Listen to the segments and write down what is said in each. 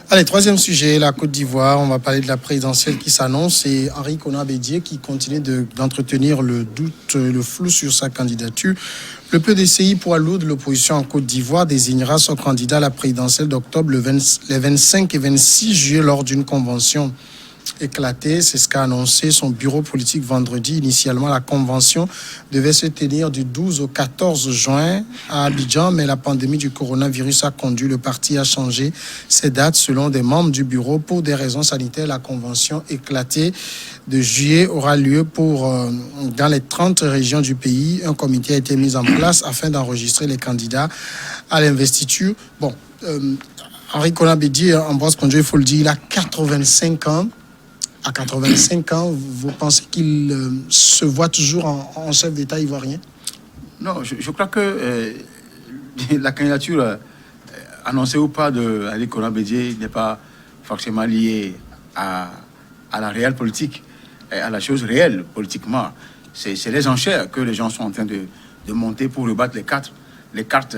Allez, troisième sujet, la Côte d'Ivoire. On va parler de la présidentielle qui s'annonce et Henri Konan Bédié qui continue d'entretenir le doute, le flou sur sa candidature. Le PDCI, poids lourd de l'opposition en Côte d'Ivoire, désignera son candidat à la présidentielle d'octobre les 25 et 26 juillet lors d'une convention éclatée. C'est ce qu'a annoncé son bureau politique vendredi. Initialement, la convention devait se tenir du 12 au 14 juin à Abidjan, mais la pandémie du coronavirus a conduit le parti à changer ses dates selon des membres du bureau. Pour des raisons sanitaires, la convention éclatée de juillet aura lieu dans les 30 régions du pays. Un comité a été mis en place afin d'enregistrer les candidats à l'investiture. Henri Konan Bédié, Ambroise Ponjo, il faut le dire, il a 85 ans. À 85 ans, vous pensez qu'il se voit toujours en chef d'État ivoirien? Non, je crois que la candidature annoncée ou pas de Henri Konan Bédié n'est pas forcément liée à la réelle politique, à la chose réelle politiquement. C'est les enchères que les gens sont en train de monter pour rebattre les cartes,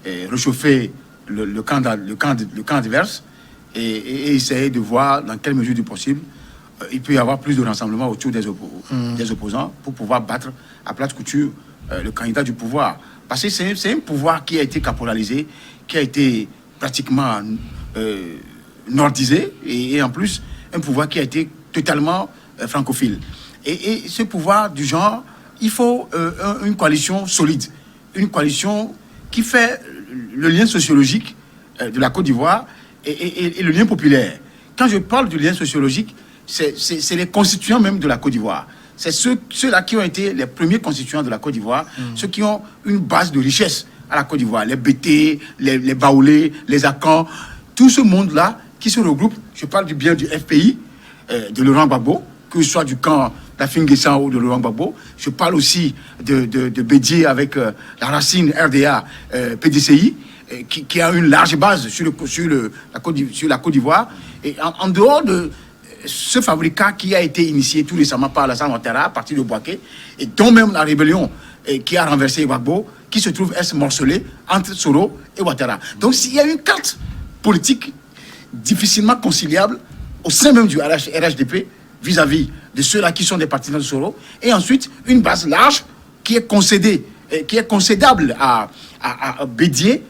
réchauffer le camp adverse et essayer de voir dans quelle mesure du possible il peut y avoir plus de rassemblement autour des opposants pour pouvoir battre à plate couture le candidat du pouvoir. Parce que c'est un pouvoir qui a été caporalisé, qui a été pratiquement nordisé et en plus un pouvoir qui a été totalement francophile. Et ce pouvoir du genre, il faut une coalition solide, une coalition qui fait le lien sociologique de la Côte d'Ivoire et le lien populaire. Quand je parle du lien sociologique, c'est les constituants même de la Côte d'Ivoire. C'est ceux-là qui ont été les premiers constituants de la Côte d'Ivoire, ceux qui ont une base de richesse à la Côte d'Ivoire. Les Bété, les Baoulés, les Akans, tout ce monde-là qui se regroupe. Je parle du bien du FPI, de Laurent Gbagbo, que ce soit du camp d'Afin Guessan ou de Laurent Gbagbo. Je parle aussi de Bédié avec la racine RDA, PDCI, qui a une large base sur la Côte d'Ivoire. Et en dehors de ce fabricat qui a été initié tout récemment par Alassane Ouattara à partir de Bouaké, et dont même la rébellion qui a renversé Gbagbo, qui se trouve être morcelée entre Soro et Ouattara. Donc il y a une carte politique difficilement conciliable au sein même du RHDP vis-à-vis de ceux-là qui sont des partisans de Soro, et ensuite une base large qui est concédée, qui est concédable à Bédié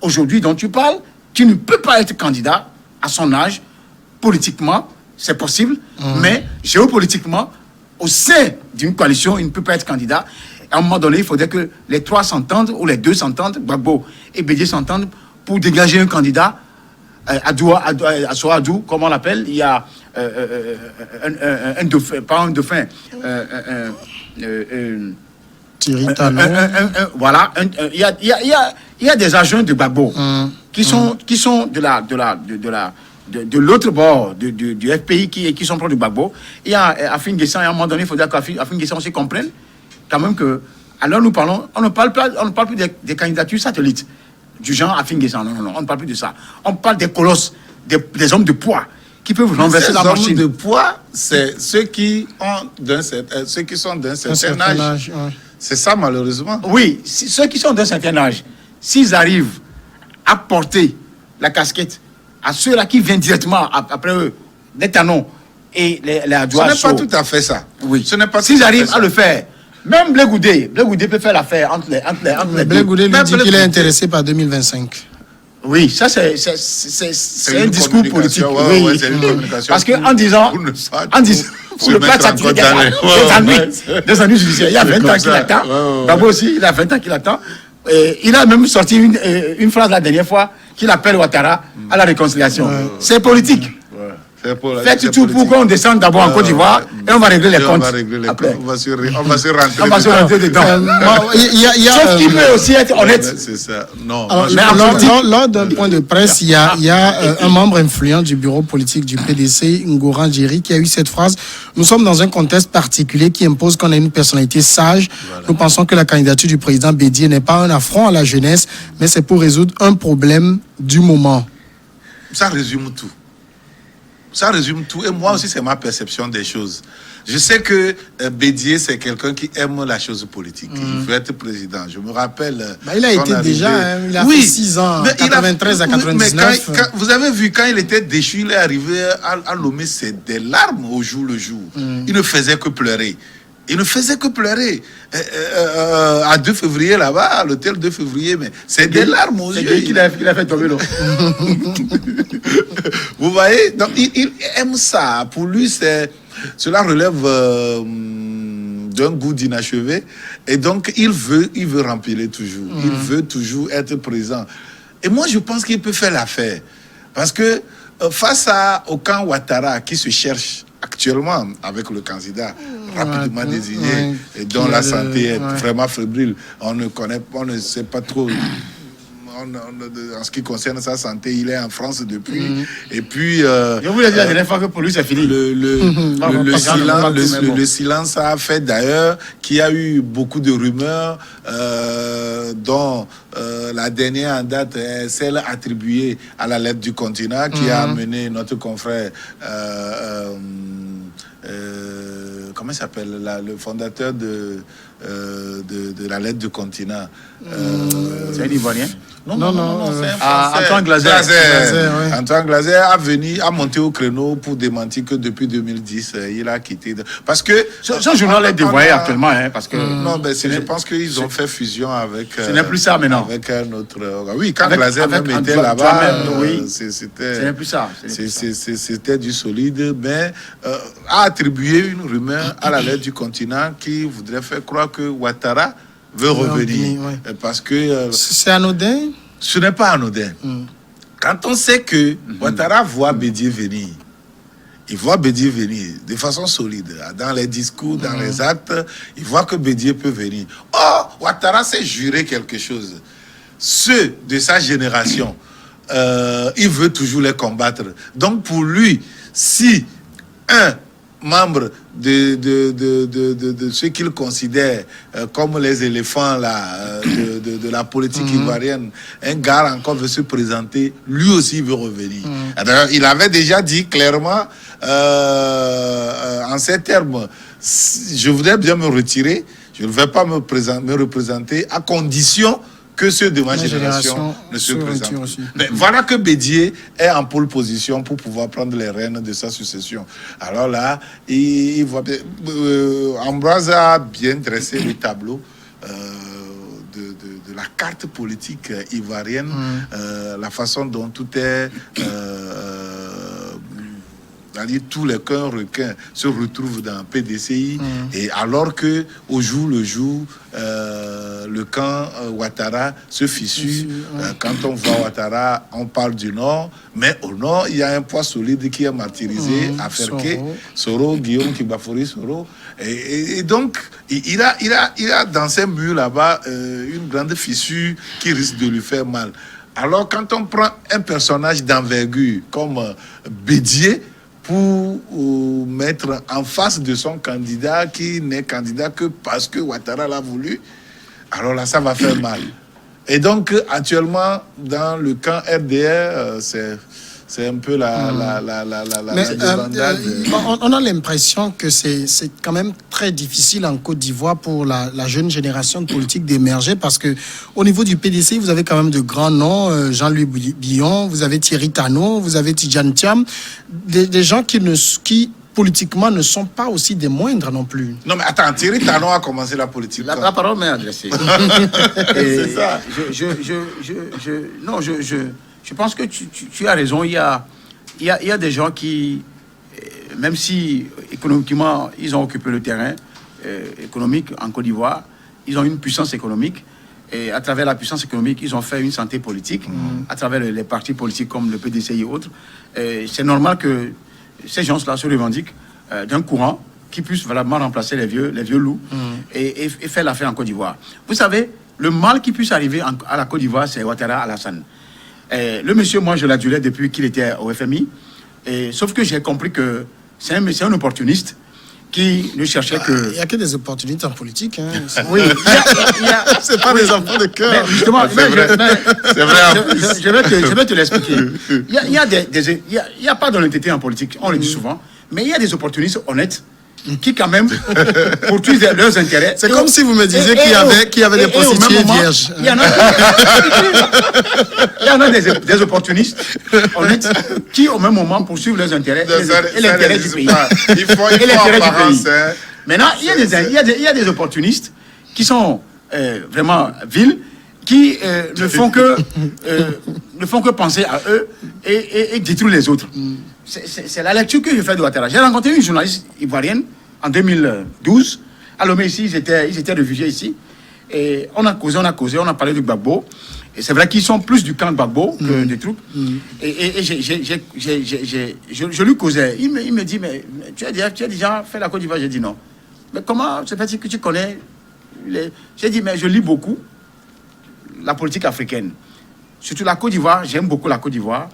aujourd'hui dont tu parles, qui ne peut pas être candidat à son âge. Politiquement, c'est possible, mais géopolitiquement, au sein d'une coalition, il ne peut pas être candidat. À un moment donné, il faudrait que les trois s'entendent, ou les deux s'entendent, Gbagbo et Bédié s'entendent, pour dégager un candidat. Adou, comment on l'appelle? Il y a un dauphin, pas un dauphin, Thierry Talon. Voilà, il y a des agents de Gbagbo qui sont de l'autre bord du FPI qui sont proches du Gbagbo. Il y a Afin Guessan, et à un moment donné, il faudrait qu'Afin Guessan aussi comprenne quand même que, alors nous parlons, on ne parle plus des candidatures satellites du genre Afin Guessan. Non, on ne parle plus de ça. On parle des colosses, des hommes de poids qui peuvent renverser la machine. Ces hommes de poids, c'est ceux qui sont d'un certain âge. Ouais. C'est ça, malheureusement. Oui, ceux qui sont d'un certain âge, s'ils arrivent à porter la casquette à ceux-là qui viennent directement après eux, les Tanons et les Adjoa. Ce n'est pas tout à fait ça. Oui. Ce n'est pas. S'ils arrivent à le faire, même Blé Goudé peut faire l'affaire entre les Blé Goudé lui dit qu'il est intéressé par 2025. Oui, ça c'est un discours politique. Ouais, oui, c'est une communication. Parce qu'en disant, pour le plat satirique des ennuis judiciaires, il y a 20 ans qu'il attend. D'abord aussi, il a 20 ans qu'il attend. Il a même sorti une phrase la dernière fois qu'il appelle Ouattara à la réconciliation. C'est politique. Faites tout pour qu'on descende d'abord en Côte d'Ivoire et on va régler les comptes. On va se rentrer dedans. Sauf qu'il peut aussi être honnête. C'est ça. Non. Lors d'un point de presse, il y a un membre influent du bureau politique du PDC, Ngoran Djeri, qui a eu cette phrase. Nous sommes dans un contexte particulier qui impose qu'on ait une personnalité sage. Voilà. Nous pensons que la candidature du président Bédié n'est pas un affront à la jeunesse, mais c'est pour résoudre un problème du moment. Ça résume tout. Ça résume tout. Et moi aussi, c'est ma perception des choses. Je sais que Bédié, c'est quelqu'un qui aime la chose politique. Il veut être président. Je me rappelle... il a été déjà... il a fait 6 ans, 93 à 99. Mais vous avez vu, quand il était déchu, il est arrivé à Lomé, c'est des larmes au jour le jour. Il ne faisait que pleurer. Il ne faisait que pleurer. À 2 février, là-bas, à l'hôtel 2 février, mais c'est des larmes aux yeux. C'est qu'il a fait tomber l'eau. Vous voyez? Donc, il aime ça. Pour lui, cela relève d'un goût d'inachevé. Et donc, il veut remplir toujours. Il veut toujours être présent. Et moi, je pense qu'il peut faire l'affaire. Parce que face au camp Ouattara qui se cherche actuellement avec le candidat rapidement désigné et dont la santé est vraiment fébrile, on ne sait pas trop. En ce qui concerne sa santé, il est en France depuis. Et puis... je vous l'ai dit la dernière fois que pour lui, c'est fini. Le silence a fait d'ailleurs qu'il y a eu beaucoup de rumeurs dont la dernière en date est celle attribuée à la lettre du continent qui a amené notre confrère... comment il s'appelle le fondateur de la lettre du continent. C'est un Ivoirien? Non, c'est un Français. Antoine Glaser. Antoine Glaser a monté au créneau pour démentir que depuis 2010, il a quitté. Parce que... Son journal est dévoyé actuellement. Parce que non, mais je pense qu'ils ont fait fusion avec... ce n'est plus ça maintenant. Avec un autre... Oui, quand Glaser même était là-bas, c'était... Ce n'est plus ça. C'était du solide, mais a attribué une rumeur à la lettre du continent qui voudrait faire croire que Ouattara veut revenir. Parce que... c'est anodin? Ce n'est pas anodin. Quand on sait que Ouattara voit Bédié venir, il voit Bédié venir de façon solide, dans les discours, dans les actes, il voit que Bédié peut venir. Or, Ouattara s'est juré quelque chose. Ceux de sa génération, il veut toujours les combattre. Donc pour lui, si un membre de ceux qu'il considère comme les éléphants là, de la politique ivoirienne, un gars encore veut se présenter, lui aussi veut revenir. Alors, il avait déjà dit clairement en ces termes, je voudrais bien me retirer, je ne vais pas me représenter à condition que ceux de ma génération ne se présentent. Mais voilà que Bédié est en pole position pour pouvoir prendre les rênes de sa succession. Alors là, il voit bien, Ambroise a bien dressé le tableau de la carte politique ivoirienne, la façon dont tout est... tous les cœurs requins se retrouvent dans PDCI, et alors que au jour le jour, le camp Ouattara se fissure. Quand on voit Ouattara, on parle du nord, mais au nord, il y a un poids solide qui est martyrisé à Ferké, Soro, Guillaume Kibafori Soro. Et donc, il a dans ces murs là-bas une grande fissure qui risque de lui faire mal. Alors, quand on prend un personnage d'envergure comme Bédié, pour mettre en face de son candidat qui n'est candidat que parce que Ouattara l'a voulu, alors là, ça va faire mal. Et donc, actuellement, dans le camp RDR, c'est un peu la débandade. On a l'impression que c'est quand même très difficile en Côte d'Ivoire pour la jeune génération de politique d'émerger, parce que au niveau du PDC, vous avez quand même de grands noms, Jean-Louis Billon, vous avez Thierry Tano, vous avez Tidjane Thiam, des gens qui politiquement ne sont pas aussi des moindres non plus. Non mais attends, Thierry Tano a commencé la politique. La parole m'est adressée. C'est ça. Je pense que tu as raison. Il y a des gens qui, même si économiquement, ils ont occupé le terrain économique en Côte d'Ivoire, ils ont une puissance économique. Et à travers la puissance économique, ils ont fait une santé politique, à travers les partis politiques comme le PDC et autres. C'est normal que ces gens-là se revendiquent d'un courant qui puisse valablement remplacer les vieux loups et faire l'affaire en Côte d'Ivoire. Vous savez, le mal qui puisse arriver à la Côte d'Ivoire, c'est Ouattara Alassane. Le monsieur, moi, je l'adulais depuis qu'il était au FMI. Sauf que j'ai compris que c'est un opportuniste qui ne cherchaient que... Il n'y a que des opportunités en politique. Hein. Oui, C'est pas des enfants de cœur. Mais justement, C'est vrai. C'est vrai. je vais te l'expliquer. Il y a pas d'honnêteté en politique, on le dit souvent, mais il y a des opportunistes honnêtes qui quand même poursuivent leurs intérêts. C'est comme si vous me disiez qu'il y avait des prostituées vierges. Il y en a des opportunistes honnêtes qui au même moment poursuivent leurs intérêts et l'intérêt du pays. Il faut Et l'intérêt du apparence, pays. hein. Maintenant, il y a des opportunistes qui sont vraiment vils, qui ne font que penser à eux et détruire les autres. C'est la lecture que je fais de Ouattara. J'ai rencontré une journaliste ivoirienne en 2012. À Lomé, ici, ils étaient réfugiés ici. Et on a causé, on a parlé de Gbagbo. Et c'est vrai qu'ils sont plus du camp de Gbagbo que des troupes. Et je lui causais. Il me dit, mais tu as déjà fait la Côte d'Ivoire? J'ai dit non. Mais comment se fait-il que tu connais J'ai dit, mais je lis beaucoup la politique africaine. Surtout la Côte d'Ivoire, j'aime beaucoup la Côte d'Ivoire.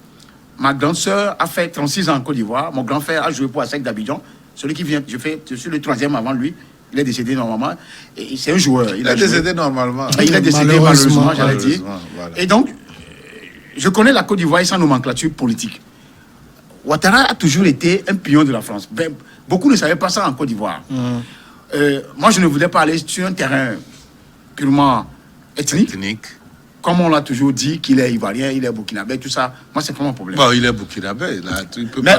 Ma grande sœur a fait 36 ans en Côte d'Ivoire. Mon grand frère a joué pour ASEC d'Abidjan. Celui qui vient, je suis le 3e avant lui. Il est décédé normalement. Et c'est un joueur. Il est décédé normalement. Il est décédé malheureusement, j'allais dire. Voilà. Et donc, je connais la Côte d'Ivoire et sa nomenclature politique. Ouattara a toujours été un pion de la France. Ben, beaucoup ne savaient pas ça en Côte d'Ivoire. Moi, je ne voulais pas aller sur un terrain purement ethnique. Comme on l'a toujours dit, qu'il est ivoirien, il est burkinabé, tout ça. Moi, c'est pas mon problème. Bon, il est burkinabé. Là, mais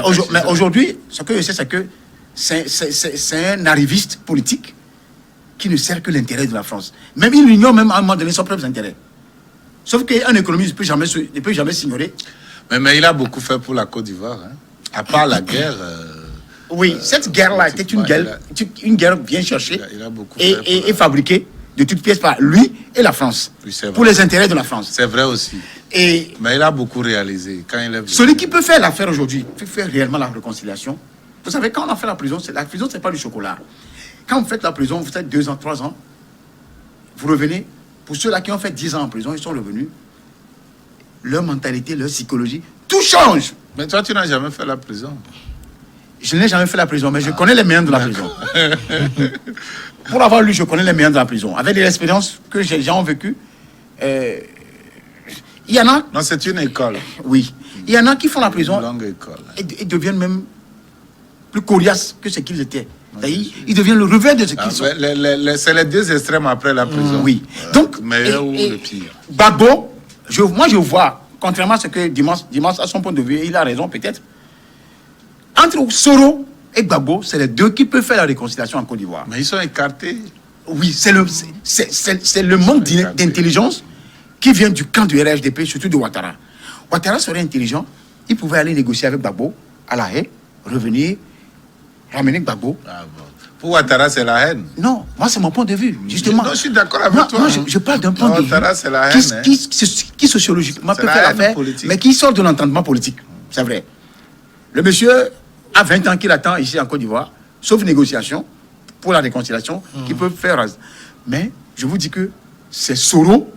aujourd'hui, ce que je sais, c'est que c'est un arriviste politique qui ne sert que l'intérêt de la France. Même il ignore même à un moment donné son propre intérêt. Sauf qu'un économiste ne peut jamais s'ignorer. Mais il a beaucoup fait pour la Côte d'Ivoire. Hein. À part la guerre... oui, cette guerre-là était une guerre bien cherchée et fabriquée de toutes pièces par lui et la France, pour les intérêts de la France. C'est vrai aussi. Mais il a beaucoup réalisé. Quand il est... Celui qui peut faire l'affaire aujourd'hui, peut faire réellement la réconciliation. Vous savez, quand on a fait la prison, c'est pas du chocolat. Quand vous faites la prison, vous faites 2 ans, 3 ans, vous revenez. Pour ceux-là qui ont fait 10 ans en prison, ils sont revenus. Leur mentalité, leur psychologie, tout change. Mais toi, tu n'as jamais fait la prison. Je n'ai jamais fait la prison, mais je connais les moyens de la prison. Pour avoir lu, je connais les moyens de la prison. Avec les expériences que les gens ont vécues, il y en a... Non, c'est une école. Oui. Il y en a qui font la prison Une longue école. Et deviennent même plus coriaces que ce qu'ils étaient. Ils deviennent le revers de ce qu'ils sont. C'est les 2 extrêmes après la prison. Oui. Donc, le meilleur ou le pire. Gbagbo, moi je vois, contrairement à ce que Dimas à son point de vue, il a raison peut-être, entre Soro et Gbagbo, c'est les 2 qui peuvent faire la réconciliation en Côte d'Ivoire. Mais ils sont écartés. Oui, c'est le manque d'intelligence qui vient du camp du RHDP, surtout de Ouattara. Ouattara serait intelligent, il pouvait aller négocier avec Gbagbo à la haie, revenir, ramener Gbagbo. Ah bon. Pour Ouattara, c'est la haine. Non, moi c'est mon point de vue, justement. Non, je suis d'accord avec toi. Moi, je parle d'un point de vue Ouattara, c'est la haine, qui sociologiquement peut faire l'affaire, politique. mais qui sort de l'entendement politique. C'est vrai. Le monsieur a 20 ans qu'il attend ici en Côte d'Ivoire, sauf négociation pour la réconciliation, qui peut faire. Mais je vous dis que c'est Soro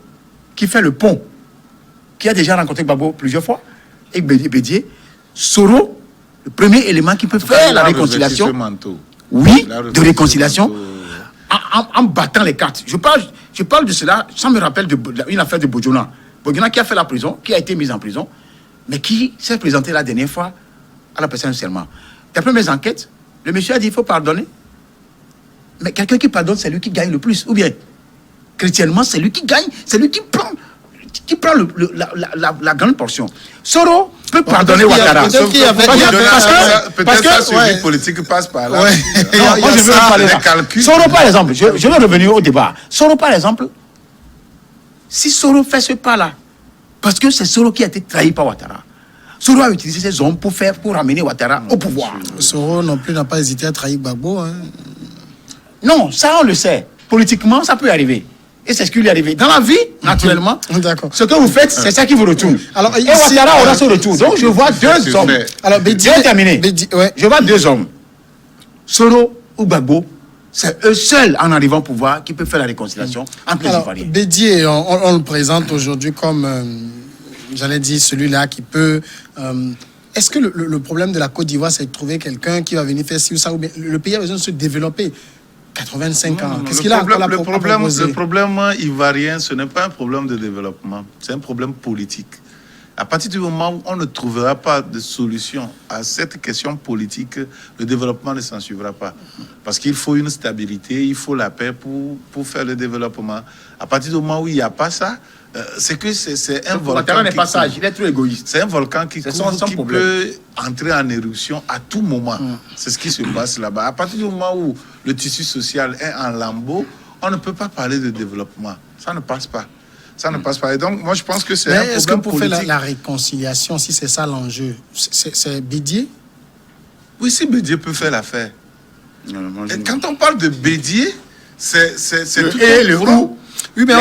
qui fait le pont, qui a déjà rencontré Gbagbo plusieurs fois, et Bédié. Soro, le premier élément qui peut faire la réconciliation, oui, de réconciliation, en battant les cartes. Je parle de cela, ça me rappelle une affaire de Bodjona. Bodjona qui a fait la prison, qui a été mise en prison, mais qui s'est présenté la dernière fois à la personne seulement. D'après mes enquêtes, le monsieur a dit il faut pardonner. Mais quelqu'un qui pardonne, c'est lui qui gagne le plus. Ou bien, chrétiennement, c'est lui qui gagne, c'est lui qui prend la grande portion. Soro peut pardonner Ouattara. Peut-être que sa survie politique passe par là. Moi, je veux parler de Soro, par exemple, je vais revenir au débat. Soro, par exemple, si Soro fait ce pas-là, parce que c'est Soro qui a été trahi par Ouattara, Soro a utilisé ses hommes pour ramener Ouattara au pouvoir. Soro non plus n'a pas hésité à trahir Gbagbo. Hein. Non, ça on le sait. Politiquement, ça peut arriver. Et c'est ce qui lui est arrivé. Dans la vie, naturellement, ce que vous faites, c'est ça qui vous retourne. Alors, et Ouattara aura ce retour. Donc, je vois 2 hommes. Alors, Bédié, terminé. Je vois 2 hommes. Soro ou Gbagbo, c'est eux seuls, en arrivant au pouvoir, qui peuvent faire la réconciliation entre les Ivoiriens. Bédié, on le présente aujourd'hui comme, j'allais dire, celui-là qui peut est-ce que le problème de la Côte d'Ivoire, c'est de trouver quelqu'un qui va venir faire ci ou ça, ou bien le pays a besoin de se développer? 85 ans. Qu'est-ce qu'il a encore à proposer? Le problème ivoirien, ce n'est pas un problème de développement, c'est un problème politique. À partir du moment où on ne trouvera pas de solution à cette question politique, le développement ne s'en suivra pas. Parce qu'il faut une stabilité, il faut la paix pour faire le développement. À partir du moment où il n'y a pas ça, c'est que c'est un volcan. Ouattara n'est pas sage, il est trop égoïste. C'est un volcan qui peut entrer en éruption à tout moment. C'est ce qui se passe là-bas. À partir du moment où le tissu social est en lambeaux, on ne peut pas parler de développement. Ça ne passe pas. Ça ne passe pas. Et donc, moi, je pense que c'est un problème politique. Est-ce que pour faire la réconciliation, si c'est ça l'enjeu, c'est Bédié? Oui, si Bédié peut faire l'affaire. Quand on parle de Bédié, c'est tout le où. Oui, mais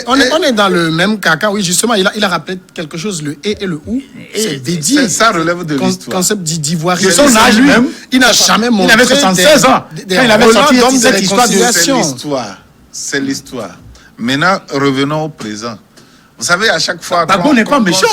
on est dans le même caca. Oui, justement, il a rappelé quelque chose, le et le ou. C'est Bédié. Ça relève de l'histoire. Concept d'ivoirien. De son âge même, il n'a jamais montré. Il avait 76 ans. Quand il avait sorti cette histoire de réconciliation. C'est l'histoire. Maintenant, revenons au présent. Vous savez, à chaque fois Gbagbo n'est pas méchant.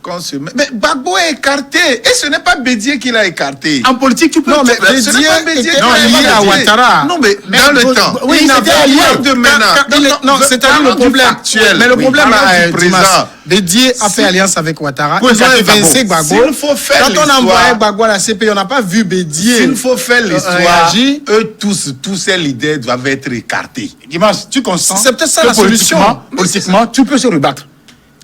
qu'on se met... Mais Gbagbo est écarté. Et ce n'est pas Bédié qui l'a écarté. En politique, tu peux... Non, mais Bédié était lié à Ouattara. Non, mais dans le temps. Oui, il était lié de maintenant. Non, c'est-à-dire le problème actuel. Mais le problème du présent. Bédié a fait alliance avec Ouattara. Ils ont évincé Gbagbo. Quand on a envoyé Gbagbo à la CPI, on n'a pas vu Bédié. S'il faut faire l'histoire, eux tous ces leaders doivent être écartés. Dimanche, tu consens. C'est peut-être ça la solution. Politiquement, tu peux se rebattre.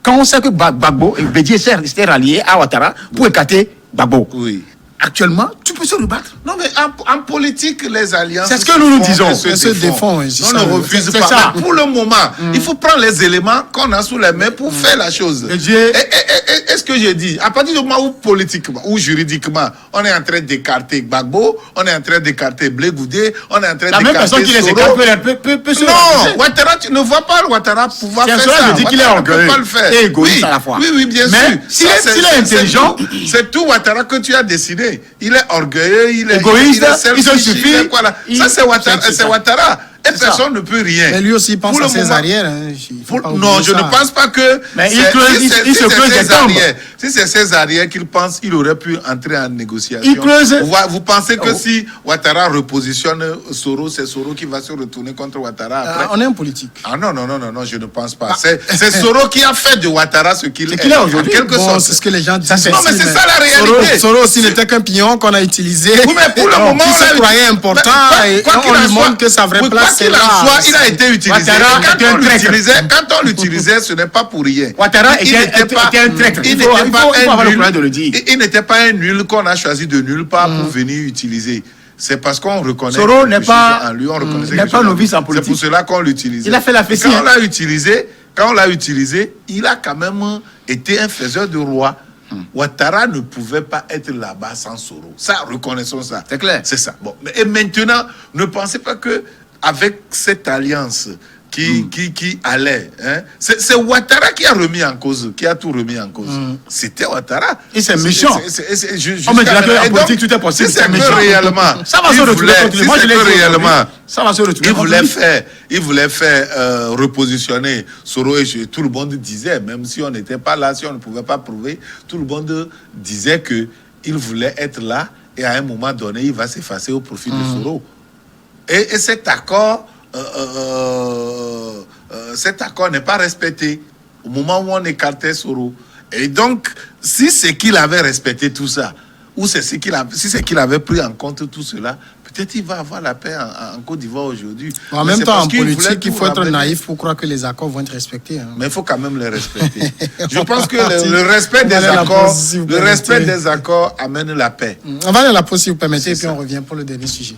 Quand on sait que Gbagbo et Bédié s'est rallié à Ouattara pour écarter Gbagbo. Oui. Actuellement, tu peux se rebattre. Non, mais en politique, les alliances... C'est ce que nous disons. Elles se défendent. On ne refuse pas. Ça. Pour le moment, il faut prendre les éléments qu'on a sous les mains pour faire la chose. Est-ce que je dis, à partir du moment où politiquement ou juridiquement, on est en train d'écarter Gbagbo, on est en train d'écarter Blé Goudé, on est en train d'écarter la même personne qui les écarte peut se... Non, Ouattara, tu ne vois pas Ouattara pouvoir faire ça. Je dis qu'il est orgueilleux et égoïste à la fois. Oui, bien sûr. Mais s'il est intelligent... C'est tout Ouattara que tu as décidé. Il est orgueilleux, il est égoïste, il se suffit. Ça, c'est Ouattara. Et personne ne peut rien. Mais lui aussi, il pense à ses arrières. Non, je ne pense pas que... Mais il se creuse des tombes. Si c'est ses arrières qu'il pense, il aurait pu entrer en négociation. Il creuse. Vous pensez que si Ouattara repositionne Soro, c'est Soro qui va se retourner contre Ouattara après? On est en politique. Ah non, je ne pense pas. C'est Soro qui a fait de Ouattara ce qu'il est aujourd'hui. C'est ce que les gens disent. Non, mais c'est ça la réalité. Soro aussi n'était qu'un pion qu'on a utilisé. Oui, mais pour le moment, on se croyait important et on lui montre que sa vraie place c'est là. Il a été utilisé. Quand on l'utilisait, ce n'est pas pour rien. Ouattara était un traître. Il n'était pas un nul qu'on a choisi de nulle part pour venir utiliser. C'est parce qu'on reconnaît Soro n'est pas novice en politique. C'est pour cela qu'on l'utilisait. Il a fait la fessée. Quand on l'a utilisé, il a quand même été un faiseur de roi. Ouattara ne pouvait pas être là-bas sans Soro. Ça, reconnaissons ça. C'est clair. C'est ça. Bon. Et maintenant, ne pensez pas que avec cette alliance qui allait, hein, c'est Ouattara qui a remis en cause, qui a tout remis en cause. C'était Ouattara. Et c'est méchant. On me dirait qu'en politique, tout est possible. C'est méchant. Réellement. Ça va se retrouver. Moi, je l'ai réellement. Ça va se retrouver. Il voulait faire repositionner Soro et tout le monde disait, même si on n'était pas là, si on ne pouvait pas prouver, tout le monde disait que il voulait être là et à un moment donné, il va s'effacer au profit de Soro. Et cet accord n'est pas respecté au moment où on écartait Soro. Et donc, si c'est qu'il avait respecté tout ça, ou si c'est qu'il avait pris en compte tout cela, peut-être il va avoir la paix en Côte d'Ivoire aujourd'hui. En même temps, en politique, il faut être naïf pour croire que les accords vont être respectés. Hein. Mais il faut quand même les respecter. Je pense que le respect des accords amène la paix. On va aller à la pause si vous permettez, et puis on revient pour le dernier sujet.